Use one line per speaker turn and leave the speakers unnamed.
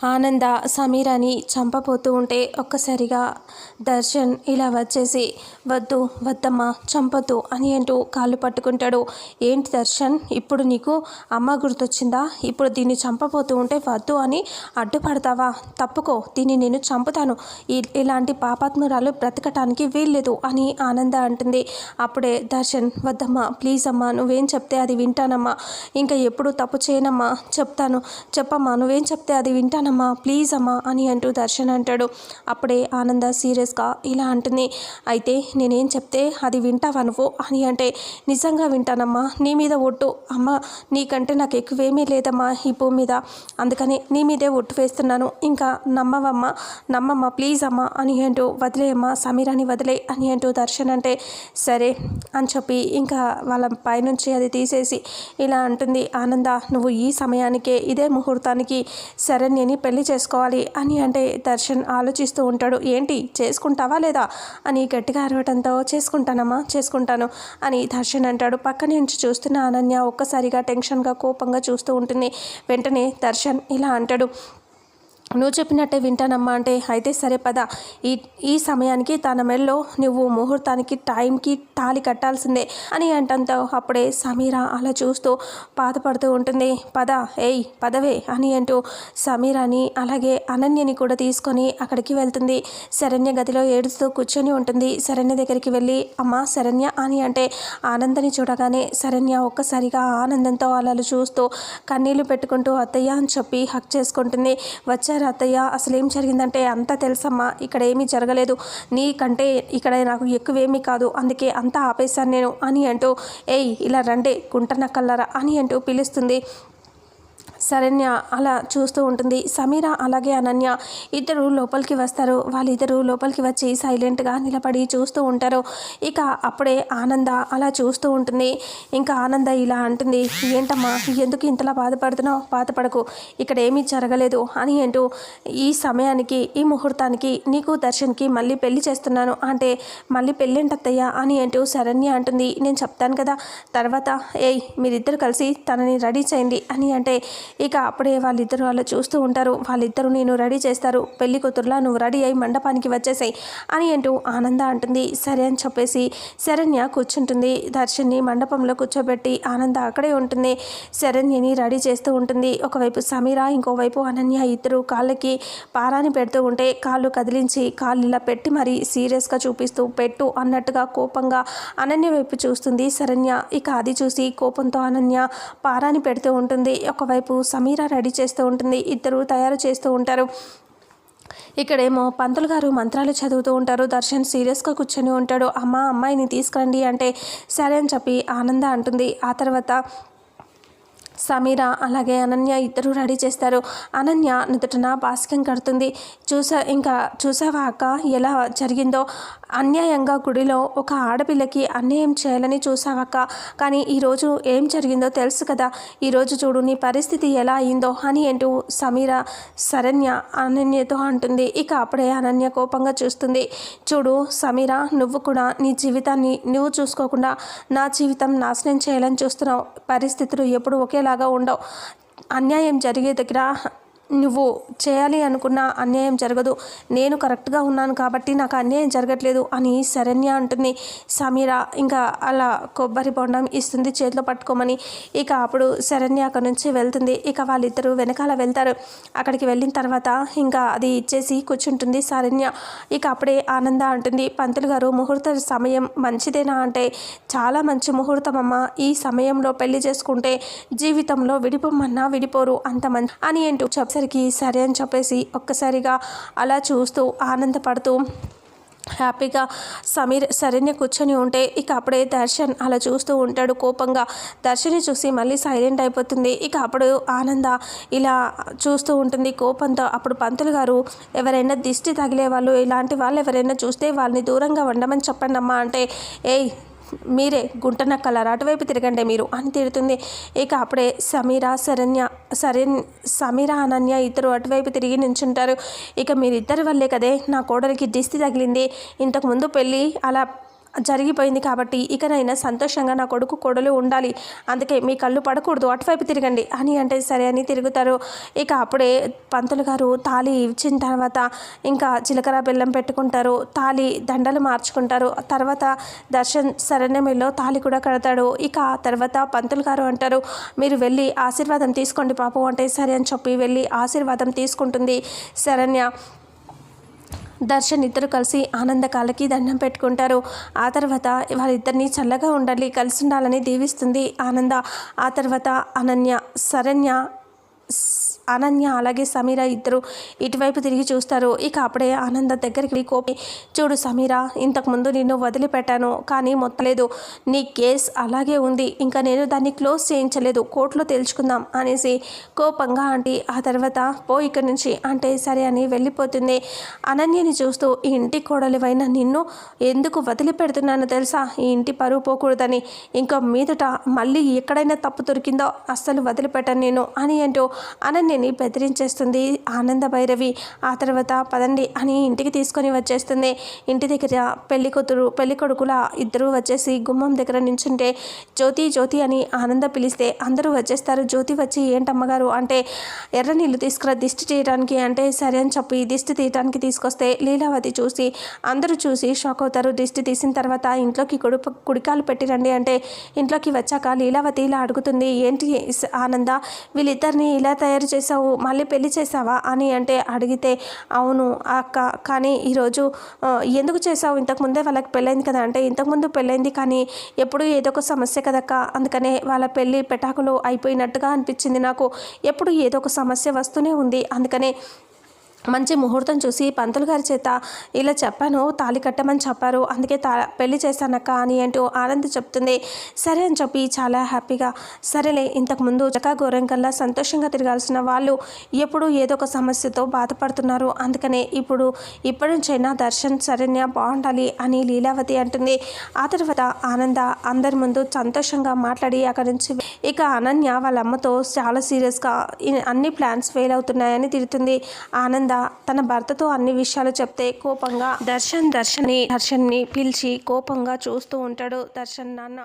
ఆనంద సమీరాని చంపబోతూ ఉంటే ఒక్కసారిగా దర్శన్ ఇలా వచ్చేసి వద్దు వద్దమ్మా చంపొద్దు అని అంటూ కాళ్ళు పట్టుకుంటాడు. ఏంటి దర్శన్, ఇప్పుడు నీకు అమ్మ గుర్తొచ్చిందా? ఇప్పుడు దీన్ని చంపబోతూ ఉంటే వద్దు అని అడ్డుపడతావా? తప్పుకో, దీన్ని నేను చంపుతాను. ఇలాంటి పాపాత్మురాలు బ్రతకటానికి వీల్లేదు అని ఆనంద అంటుంది. అప్పుడే దర్శన్ వద్దమ్మా, ప్లీజ్ అమ్మా, నువ్వేం చెప్తే అది వింటానమ్మా. ఇంకా ఎప్పుడు తప్పు చేయనమ్మా, చెప్తాను, చెప్పమ్మా, నువ్వేం చెప్తే అది వింటాను అమ్మా, ప్లీజ్ అమ్మా అని అంటూ దర్శన్ అంటాడు. అప్పుడే ఆనంద సీరియస్గా ఇలా అంటుంది, అయితే నేనేం చెప్తే అది వింటావా నువ్వు అని అంటే, నిజంగా వింటానమ్మా, నీ మీద ఒట్టు అమ్మ, నీకంటే నాకు ఎక్కువేమీ లేదమ్మా ఈ భూమి మీద, అందుకని నీ మీదే ఒట్టు వేస్తున్నాను, ఇంకా నమ్మమ్మా ప్లీజ్ అమ్మా అని అంటూ, వదిలేయమ్మా సమీరాని వదిలే అని అంటూ దర్శన్ అంటే, సరే అని చెప్పి ఇంకా వాళ్ళ పైనుంచి అది తీసేసి ఇలా అంటుంది. ఆనంద, నువ్వు ఈ సమయానికే ఇదే ముహూర్తానికి శరణ్యని పెళ్లి చేసుకోవాలి అని అంటే దర్శన్ ఆలోచిస్తూ ఉంటాడు. ఏంటి, చేసుకుంటావా లేదా అని గట్టిగా అరవటంతో, చేసుకుంటానమ్మా చేసుకుంటాను అని దర్శన్ అంటాడు. పక్క నుంచి చూస్తున్న అనన్య ఒక్కసారిగా టెన్షన్గా కోపంగా చూస్తూ ఉంటుంది. వెంటనే దర్శన్ ఇలా అంటాడు, నువ్వు చెప్పినట్టే వింటానమ్మా అంటే, అయితే సరే పద, ఈ సమయానికి తన మెల్లో నువ్వు ముహూర్తానికి టైంకి తాళి కట్టాల్సిందే అని అంటంతో అప్పుడే సమీర అలా చూస్తూ బాధపడుతూ ఉంటుంది. పద, ఏయ్ పదవే అని అంటూ సమీరాని అలాగే అనన్యని కూడా తీసుకొని అక్కడికి వెళ్తుంది. శరణ్య గదిలో ఏడుస్తూ కూర్చొని ఉంటుంది. శరణ్య దగ్గరికి వెళ్ళి, అమ్మా శరణ్య అని అంటే, ఆనందని చూడగానే శరణ్య ఒక్కసారిగా ఆనందంతో అలా చూస్తూ కన్నీళ్లు పెట్టుకుంటూ అత్తయ్య అని చెప్పి హక్ చేసుకుంటుంది. వచ్చారు అత్తయ్య, అసలు ఏం జరిగిందంటే, అంతా తెలుసమ్మా, ఇక్కడ ఏమీ జరగలేదు, నీకంటే ఇక్కడ నాకు ఎక్కువేమీ కాదు, అందుకే అంతా ఆపేశాను నేను అని అంటూ, ఏయ్ ఇలా రండే గుంటనక్కల్లరా అని అంటూ పిలుస్తుంది. శరణ్య అలా చూస్తూ ఉంటుంది. సమీర అలాగే అనన్య ఇద్దరు లోపలికి వస్తారు. వాళ్ళిద్దరూ లోపలికి వచ్చి సైలెంట్గా నిలబడి చూస్తూ ఉంటారు. ఇక అప్పుడే ఆనంద అలా చూస్తూ ఉంటుంది. ఇంకా ఆనంద ఇలా అంటుంది, ఏంటమ్మా ఎందుకు ఇంతలా బాధపడుతున్నావు? బాధపడకు, ఇక్కడ ఏమీ జరగలేదు అని అంటూ, ఈ సమయానికి ఈ ముహూర్తానికి నీకు దర్శన్కి మళ్ళీ పెళ్లి చేస్తున్నాను అంటే, మళ్ళీ పెళ్ళేంటత్తయ్య అని అంటూ శరణ్య అంటుంది. నేను చెప్తాను కదా తర్వాత, ఏయ్ మీరిద్దరు కలిసి తనని రెడీ చేయండి అని అంటే, ఇక అప్పుడే వాళ్ళిద్దరూ అలా చూస్తూ ఉంటారు. వాళ్ళిద్దరూ నేను రెడీ చేస్తారు, పెళ్లి కూతురులా నువ్వు రెడీ అయి మండపానికి వచ్చేసాయి అని అంటూ ఆనంద అంటుంది. సరే అని చెప్పేసి శరణ్య కూర్చుంటుంది. దర్శన్ని మండపంలో కూర్చోబెట్టి ఆనంద అక్కడే ఉంటుంది. శరణ్యని రెడీ చేస్తూ ఉంటుంది. ఒకవైపు సమీర, ఇంకోవైపు అనన్య ఇద్దరు కాళ్ళకి పారాని పెడుతూ ఉంటే, కాళ్ళు కదిలించి కాళ్ళు ఇలా పెట్టి మరీ సీరియస్గా చూపిస్తూ, పెట్టు అన్నట్టుగా కోపంగా అనన్య వైపు చూస్తుంది శరణ్య. ఇక అది చూసి కోపంతో అనన్య పారాని పెడుతూ ఉంటుంది. ఒకవైపు సమీర రెడీ చేస్తూ ఉంటుంది. ఇద్దరు తయారు చేస్తూ ఉంటారు. ఇక్కడేమో పంతులు గారు మంత్రాలు చదువుతూ ఉంటారు. దర్శన్ సీరియస్గా కూర్చొని ఉంటాడు. అమ్మాయిని తీసుకురండి అంటే, సరే అని చెప్పి ఆనంద అంటుంది. ఆ తర్వాత సమీర అలాగే అనన్య ఇద్దరు రెడీ చేస్తారు. అనన్య నుదుటన బాసికం కడుతుంది. చూసావా అక్క ఎలా జరిగిందో, అన్యాయంగా గుడిలో ఒక ఆడపిల్లకి అన్యాయం చేయాలని చూసావక్క, కానీ ఈరోజు ఏం జరిగిందో తెలుసు కదా, ఈరోజు చూడు నీ పరిస్థితి ఎలా అయిందో అని అంటూ సమీర శరణ్య అనన్యతో అంటుంది. ఇక అప్పుడే అనన్య కోపంగా చూస్తుంది. చూడు సమీర, నువ్వు కూడా నీ జీవితాన్ని నువ్వు చూసుకోకుండా నా జీవితం నాశనం చేయాలని చూస్తున్నావు. పరిస్థితులు ఎప్పుడు ఒకేలాగా ఉండవు. అన్యాయం జరిగే దగ్గర నువ్వు చేయాలి అనుకున్న అన్యాయం జరగదు. నేను కరెక్ట్గా ఉన్నాను కాబట్టి నాకు అన్యాయం జరగట్లేదు అని శరణ్య అంటుంది. సమీర ఇంకా అలా కొబ్బరి బొండం ఇస్తుంది చేతిలో పట్టుకోమని. ఇక అప్పుడు శరణ్య అక్కడి నుంచి వెళ్తుంది. ఇక వాళ్ళిద్దరూ వెనకాల వెళ్తారు. అక్కడికి వెళ్ళిన తర్వాత ఇంకా అది ఇచ్చేసి కూర్చుంటుంది శరణ్య. ఇక అప్పుడే ఆనంద అంటుంది, పంతులు గారు ముహూర్త సమయం మంచిదేనా అంటే, చాలా మంచి ముహూర్తం అమ్మ, ఈ సమయంలో పెళ్లి చేసుకుంటే జీవితంలో విడిపోమన్నా విడిపోరు, అంత మంచి అని అంటూ సరికి సరే అని చెప్పేసి ఒక్కసారిగా అలా చూస్తూ ఆనందపడుతూ హ్యాపీగా శరణ్య కూర్చొని ఉంటే, ఇక అప్పుడే దర్శన్ అలా చూస్తూ ఉంటాడు కోపంగా. దర్శన్ని చూసి మళ్ళీ సైలెంట్ అయిపోతుంది. ఇక అప్పుడు ఆనంద ఇలా చూస్తూ ఉంటుంది కోపంతో. అప్పుడు పంతులు గారు, ఎవరైనా దిష్టి తగిలే వాళ్ళు ఇలాంటి వాళ్ళు ఎవరైనా చూస్తే వాళ్ళని దూరంగా ఉండమని చెప్పండి అమ్మా అంటే, ఏయ్ మీరే గుంటనక్కలారా, అటువైపు తిరగండి మీరు అని తిడుతుంది. ఇక అప్పుడే సమీర అనన్య ఇద్దరు అటువైపు తిరిగి నించుంటారు. ఇక మీరిద్దరి వల్లే కదే నా కోడలికి దిష్టి తగిలింది, ఇంతకుముందు పెళ్ళి అలా జరిగిపోయింది కాబట్టి ఇకనైనా సంతోషంగా నా కొడుకు కోడలు ఉండాలి, అందుకే మీ కళ్ళు పడకూడదు, అటువైపు తిరగండి అని అంటే సరే అని తిరుగుతారు. ఇక అప్పుడే పంతులు గారు తాళి ఇచ్చిన తర్వాత ఇంకా జీలకర్ర బెల్లం పెట్టుకుంటారు, తాళి దండలు మార్చుకుంటారు. తర్వాత దర్శన్ శరణ్యమిలో తాళి కూడా కడతాడు. ఇక తర్వాత పంతులు గారు అంటారు, మీరు వెళ్ళి ఆశీర్వాదం తీసుకోండి పాపం అంటే సరే అని చెప్పి వెళ్ళి ఆశీర్వాదం తీసుకుంటుంది శరణ్య. దర్శన్ ఇద్దరు కలిసి ఆనంద కాళ్ళకి దండం పెట్టుకుంటారు. ఆ తర్వాత వాళ్ళిద్దరిని చల్లగా ఉండాలి, కలిసి ఉండాలని దీవిస్తుంది ఆనంద. ఆ తర్వాత అనన్య అలాగే సమీర ఇద్దరు ఇటువైపు తిరిగి చూస్తారు. ఇక అప్పుడే ఆనంద దగ్గరికి కోపి, చూడు సమీర, ఇంతకుముందు నిన్ను వదిలిపెట్టాను కానీ మొత్తలేదు, నీ కేస్ అలాగే ఉంది, ఇంకా నేను దాన్ని క్లోజ్ చేయించలేదు, కోర్టులో తేల్చుకుందాం అనేసి కోపంగా అంటే ఆ తర్వాత పో ఇక్కడి నుంచి అంటే సరే అని వెళ్ళిపోతుంది. అనన్యని చూస్తూ, ఈ ఇంటి కోడలివైన నిన్ను ఎందుకు వదిలిపెడుతున్నానో తెలుసా, ఈ ఇంటి పరువు పోకూడదని, ఇంకా మీదట మళ్ళీ ఎక్కడైనా తప్పు దొరికిందో అస్సలు వదిలిపెట్టాను నేను అని అంటూ అనన్యని బెదిరించేస్తుంది ఆనంద భైరవి. ఆ తర్వాత పదండి అని ఇంటికి తీసుకొని వచ్చేస్తుంది. ఇంటి దగ్గర పెళ్లి కొడుకుల ఇద్దరు వచ్చేసి గుమ్మం దగ్గర నించుంటే జ్యోతి జ్యోతి అని ఆనంద పిలిస్తే అందరూ వచ్చేస్తారు. జ్యోతి వచ్చి ఏంటమ్మగారు అంటే ఎర్ర నీళ్ళు తీసుకురా దిష్టి తీయడానికి అంటే సరే అని చెప్పి దిష్టి తీయడానికి తీసుకొస్తే లీలావతి చూసి అందరూ చూసి షాక్ అవుతారు. దిష్టి తీసిన తర్వాత ఇంట్లోకి కుడికాలు పెట్టిరండి అంటే ఇంట్లోకి వచ్చాక లీలావతి ఇలా అడుగుతుంది, ఏంటి ఆనంద వీళ్ళిద్దరిని ఇలా తయారు చేసావు, మళ్ళీ పెళ్లి చేసావా అని అంటే అడిగితే అవును అక్క, కానీ ఈరోజు ఎందుకు చేసావు, ఇంతకుముందే వాళ్ళకి పెళ్ళైంది కదా అంటే ఇంతకుముందు పెళ్ళైంది కానీ ఎప్పుడు ఏదో ఒక సమస్య కదక్క, అందుకనే వాళ్ళ పెళ్ళి పెటాకులు అయిపోయినట్టుగా అనిపించింది నాకు, ఎప్పుడు ఏదో ఒక సమస్య వస్తూనే ఉంది, అందుకనే మంచి ముహూర్తం చూసి పంతులు గారి చేత ఇలా చెప్పాను, తాళి కట్టమని చెప్పారు, అందుకే పెళ్లి చేశానక్క అని అంటూ ఆనంద్ చెప్తుంది. సరే అని చెప్పి చాలా హ్యాపీగా, సరేలే ఇంతకుముందు చకా గోరంకల్లా సంతోషంగా తిరగాల్సిన వాళ్ళు ఎప్పుడు ఏదో ఒక సమస్యతో బాధపడుతున్నారు, అందుకనే ఇప్పటి నుంచైనా దర్శన్ శరణ్య బాగుండాలి అని లీలావతి అంటుంది. ఆ తర్వాత ఆనంద అందరి ముందు సంతోషంగా మాట్లాడి అక్కడి నుంచి ఇక అనన్య వాళ్ళ అమ్మతో చాలా సీరియస్గా అన్ని ప్లాన్స్ ఫెయిల్ అవుతున్నాయని తిడుతుంది. ఆనంద తన భర్తతో అన్ని విషయాలు చెప్తే కోపంగా దర్శన్ని పిలిచి కోపంగా చూస్తూ ఉంటాడు దర్శన్ నాన్న.